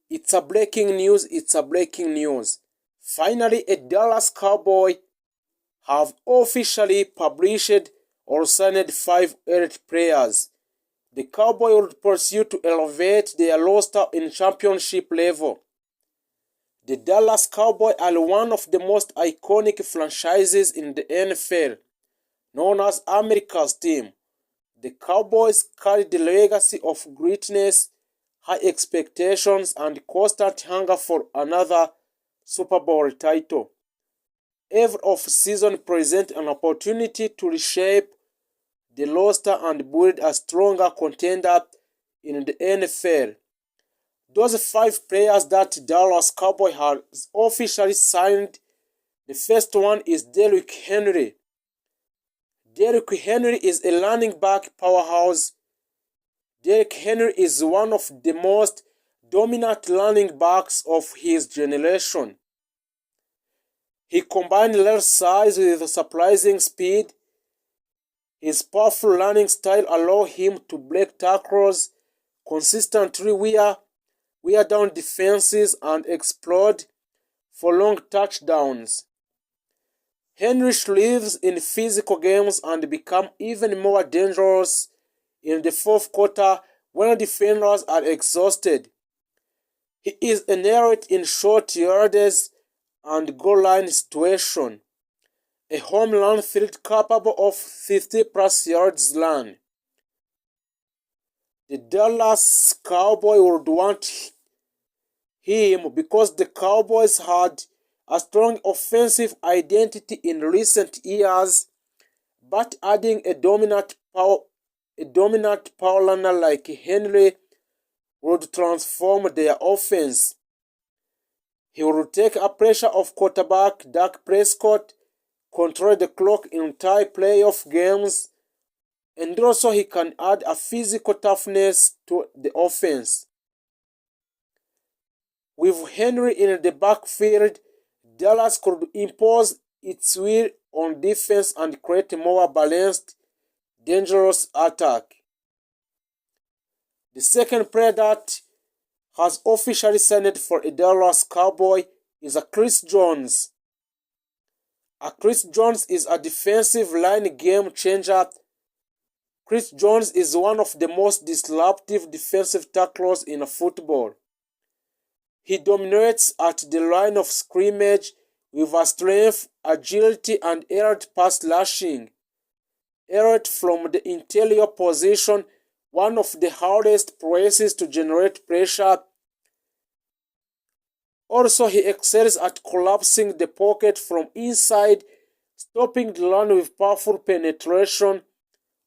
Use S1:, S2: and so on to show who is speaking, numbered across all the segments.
S1: It's a breaking news. It's a breaking news. Finally, a Dallas Cowboy have officially published or signed 5 elite players. The Cowboys will pursue to elevate their roster in championship level. The Dallas Cowboys are one of the most iconic franchises in the NFL, known as America's team. The Cowboys carry the legacy of greatness, high expectations, and constant hunger for another Super Bowl title. Every off-season presents an opportunity to reshape the roster and build a stronger contender in the NFL. Those 5 players that Dallas Cowboys has officially signed, the first one is Derrick Henry. Derrick Henry is a running back powerhouse. Derrick Henry is one of the most dominant running backs of his generation. He combined large size with surprising speed. His powerful running style allows him to break tackles consistently, wear down defenses, and explode for long touchdowns. Henry thrives in physical games and becomes even more dangerous in the fourth quarter when defenders are exhausted. He is an elite in short yardage and goal line situation, a home run threat capable of 50-plus yards run. The Dallas Cowboys would want him because the Cowboys had a strong offensive identity in recent years, but adding a dominant power runner like Henry would transform their offense. He would take a pressure off quarterback Dak Prescott, control the clock in entire playoff games, and also he can add a physical toughness to the offense. With Henry in the backfield, Dallas could impose its will on defense and create a more balanced, dangerous attack. The second player that has officially signed for a Dallas Cowboy is a Chris Jones. Chris Jones is a defensive line game changer. Chris Jones is one of the most disruptive defensive tacklers in football. He dominates at the line of scrimmage with a strength, agility, and elite pass rushing. Elite from the interior position, one of the hardest places to generate pressure. Also, he excels at collapsing the pocket from inside, stopping the run with powerful penetration,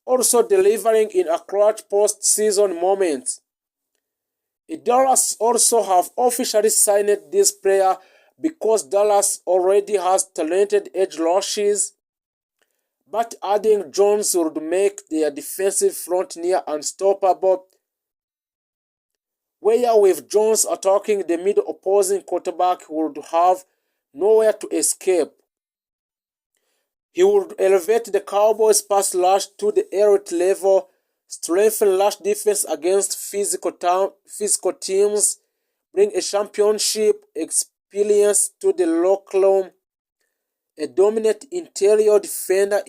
S1: also delivering in a clutch post-season moments. Dallas also have officially signed this player because Dallas already has talented edge rushes, but adding Jones would make their defensive front near unstoppable, where with Jones attacking the middle, opposing quarterback would have nowhere to escape. He would elevate the Cowboys' pass rush to the elite level, strengthen rush defense against physical teams, bring a championship experience to the locker room. A dominant interior defender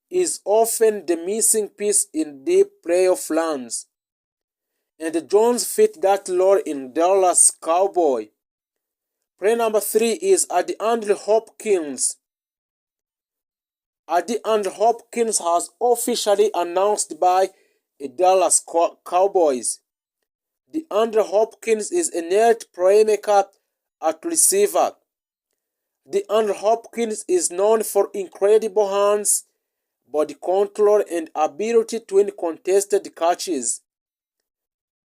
S1: is often the missing piece in deep playoff runs, and Jones fit that role in Dallas Cowboy. Player number 3 is DeAndre Hopkins. DeAndre Hopkins has officially announced by the Dallas Cowboys. DeAndre Hopkins is a elite playmaker at receiver. DeAndre Hopkins is known for incredible hands, body control, and ability to win contested catches.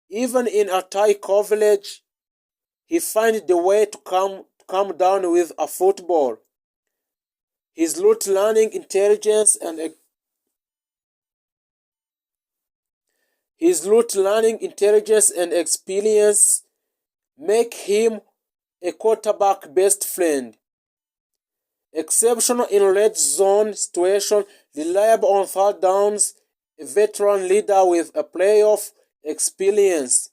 S1: Even in a tight coverage, he finds the way to come down with a football. His route running intelligence and experience make him a quarterback best friend. Exceptional in red zone situation, reliable on third downs, a veteran leader with a playoff experience.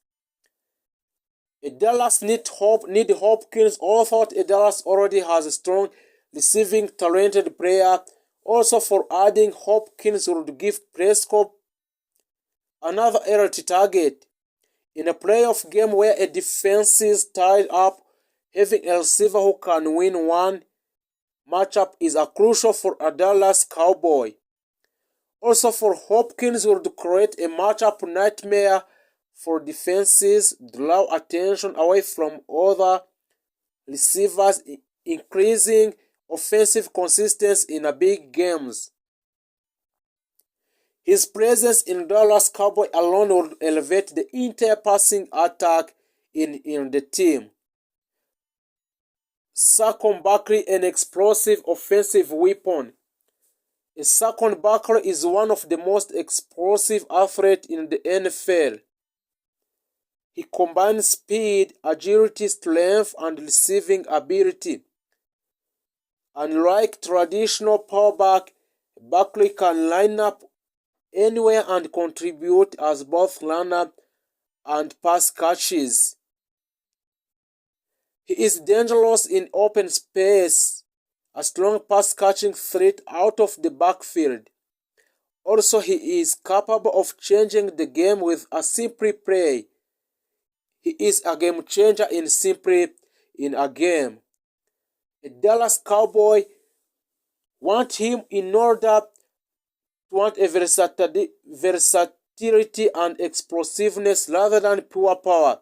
S1: Dallas need Hopkins, although Dallas already has a strong receiving talented player. Also for adding Hopkins would give Prescott another error target. In a playoff game where a defense is tied up, having a receiver who can win one matchup is a crucial for a Dallas Cowboy. Also for Hopkins would create a matchup nightmare for defenses, draw attention away from other receivers, increasing offensive consistency in a big games. His presence in Dallas Cowboy alone would elevate the entire passing attack in the team. Saquon Barkley, an explosive offensive weapon. Saquon Barkley is one of the most explosive athletes in the NFL. He combines speed, agility, strength, and receiving ability. Unlike traditional powerback, Barkley can line up anywhere and contribute as both runner and pass catches. He is dangerous in open space, a strong pass-catching threat out of the backfield. Also, he is capable of changing the game with a simple play. He is a game changer in a game. A Dallas Cowboy want him in order to want a versatility and explosiveness rather than pure power.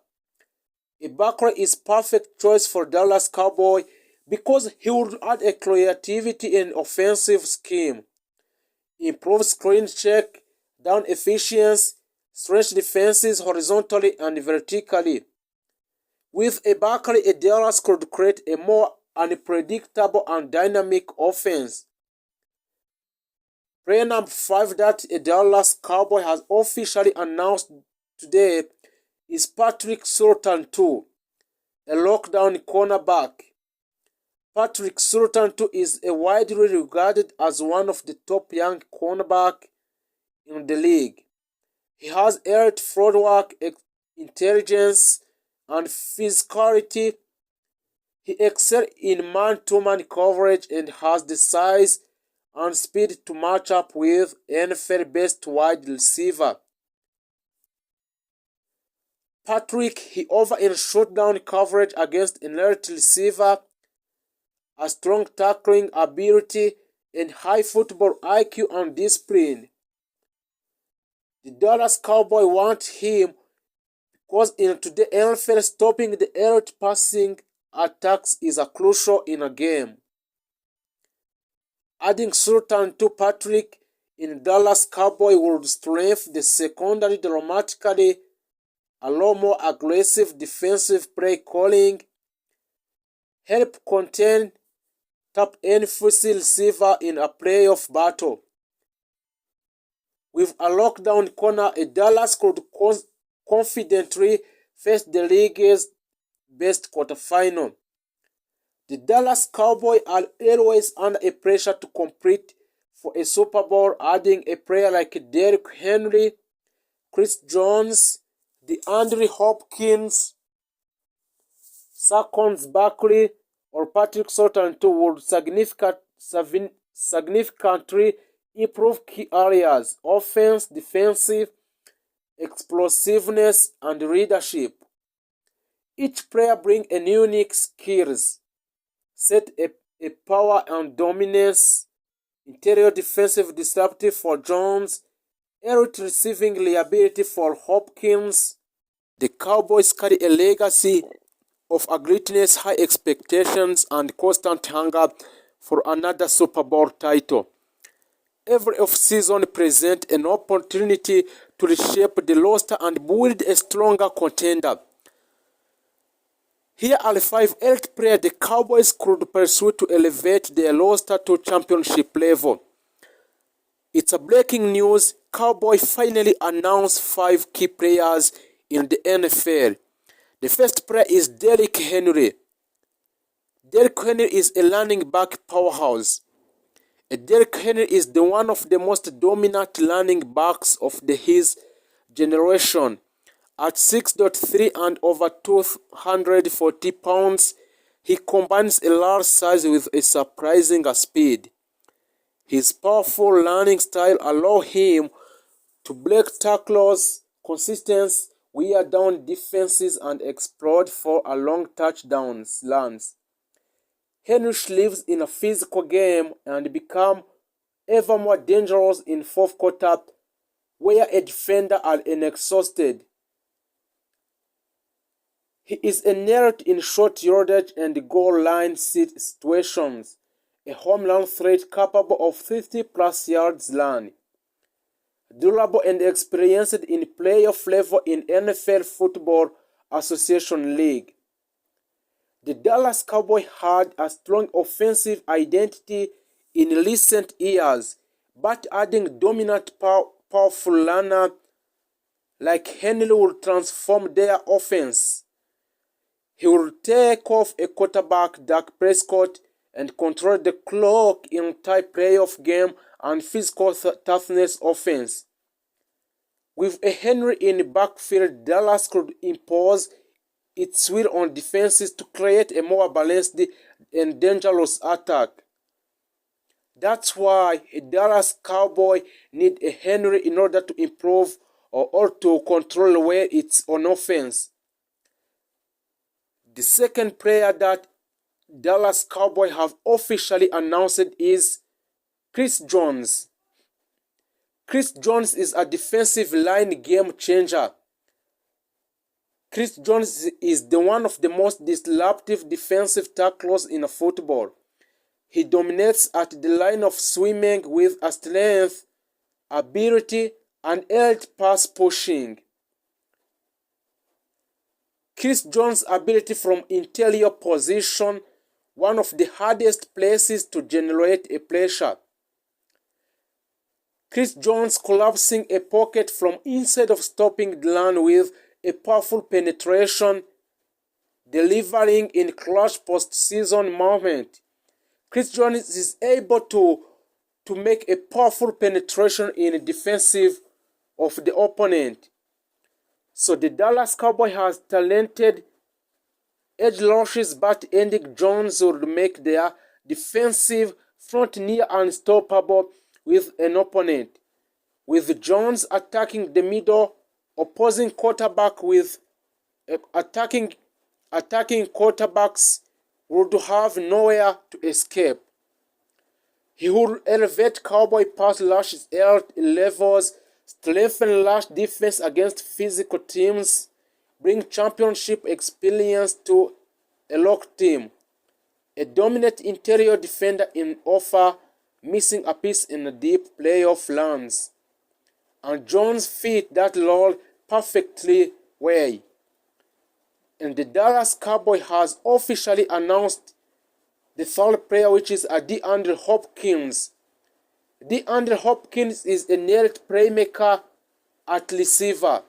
S1: A Barkley is perfect choice for Dallas Cowboy because he would add a creativity and offensive scheme, improve screen check, down efficiency, stretch defenses horizontally and vertically. With a Barkley, a Dallas could create a more unpredictable and dynamic offense. Player number 5 that a Dallas Cowboy has officially announced today is Patrick Surtain II, a lockdown cornerback. Patrick Surtain II is widely regarded as one of the top young cornerbacks in the league. He has elite footwork, intelligence, and physicality. He excels in man-to-man coverage and has the size and speed to match up with NFL-best wide receiver. Patrick, he over in shutdown coverage against an elite receiver, a strong tackling ability, and high football IQ and discipline. The Dallas Cowboys want him because in today's NFL, stopping the elite passing attacks is a crucial in a game. Adding Surtain to Patrick in Dallas Cowboy would strengthen the secondary dramatically, allow more aggressive defensive play calling, help contain top NFC receiver in a playoff battle. With a lockdown corner, a Dallas could confidently face the league's best quarterfinal. The Dallas Cowboys are always under a pressure to compete for a Super Bowl, adding a player like Derrick Henry, Chris Jones, DeAndre Hopkins, Saquon Barkley, or Patrick Surtain II would significantly improve key areas: offense, defensive, explosiveness, and leadership. Each player brings a unique skills set, a power and dominance, interior defensive disruptive for Jones, elite receiving reliability for Hopkins. The Cowboys carry a legacy of greatness, high expectations, and constant hunger for another Super Bowl title. Every offseason presents an opportunity to reshape the roster and build a stronger contender. Here are 5 elite players the Cowboys could pursue to elevate their roster to championship level. It's a breaking news. Cowboys finally announced 5 key players in the NFL. The first player is Derrick Henry. Derrick Henry is a running back powerhouse. Derrick Henry is one of the most dominant running backs of his generation, At 6'3" and over 240 pounds, he combines a large size with a surprising speed. His powerful running style allows him to break tackles, consistence, wear down defenses, and explode for a long touchdowns runs. Henry lives in a physical game and becomes ever more dangerous in fourth quarter, where a defender are exhausted. He is inherent in short yardage and goal line situations, a home run threat capable of 50-plus yards run. Durable and experienced in playoff level in NFL Football Association League. The Dallas Cowboys had a strong offensive identity in recent years, but adding dominant, powerful runner like Henry will transform their offense. He will take off a quarterback, Dak Prescott, and control the clock in tight playoff game and physical toughness offense. With a Henry in the backfield, Dallas could impose its will on defenses to create a more balanced and dangerous attack. That's why a Dallas Cowboy need a Henry in order to improve or to control where it's on offense. The second player that Dallas Cowboys have officially announced is Chris Jones. Chris Jones is a defensive line game changer. Chris Jones is one of the most disruptive defensive tackles in football. He dominates at the line of swimming with a strength, ability, and elite pass pushing. Chris Jones' ability from interior position, one of the hardest places to generate a pressure. Chris Jones collapsing a pocket from inside of stopping the run with a powerful penetration, delivering in clutch postseason moment. Chris Jones is able to make a powerful penetration in defensive of the opponent. So the Dallas Cowboys has talented edge rushes, but Andy Jones would make their defensive front near unstoppable with an opponent. With Jones attacking the middle, opposing quarterback with attacking quarterbacks would have nowhere to escape. He would elevate Cowboy pass rush levels, strengthen rush defense against physical teams, bring championship experience to a locked team. A dominant interior defender in offer, missing a piece in a deep playoff runs. And Jones fit that role perfectly well. And the Dallas Cowboy has officially announced the third player, which is DeAndre Hopkins. DeAndre Hopkins is a nailed playmaker at receiver.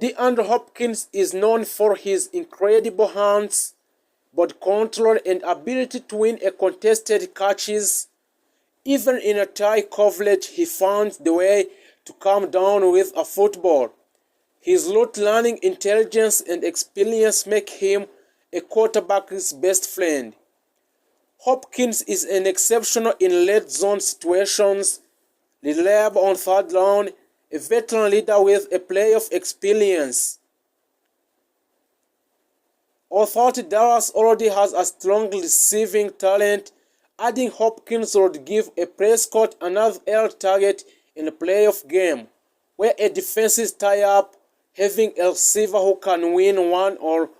S1: DeAndre Hopkins is known for his incredible hands, body control, and ability to win a contested catches. Even in a tight coverage, he finds the way to come down with a football. His route running intelligence and experience make him a quarterback's best friend. Hopkins is an exceptional in red zone situations, reliable on third down, a veteran leader with a playoff experience. Although Dallas already has a strong receiving talent, adding Hopkins would give a Prescott another air target in a playoff game, where a defense is tie up, having a receiver who can win one more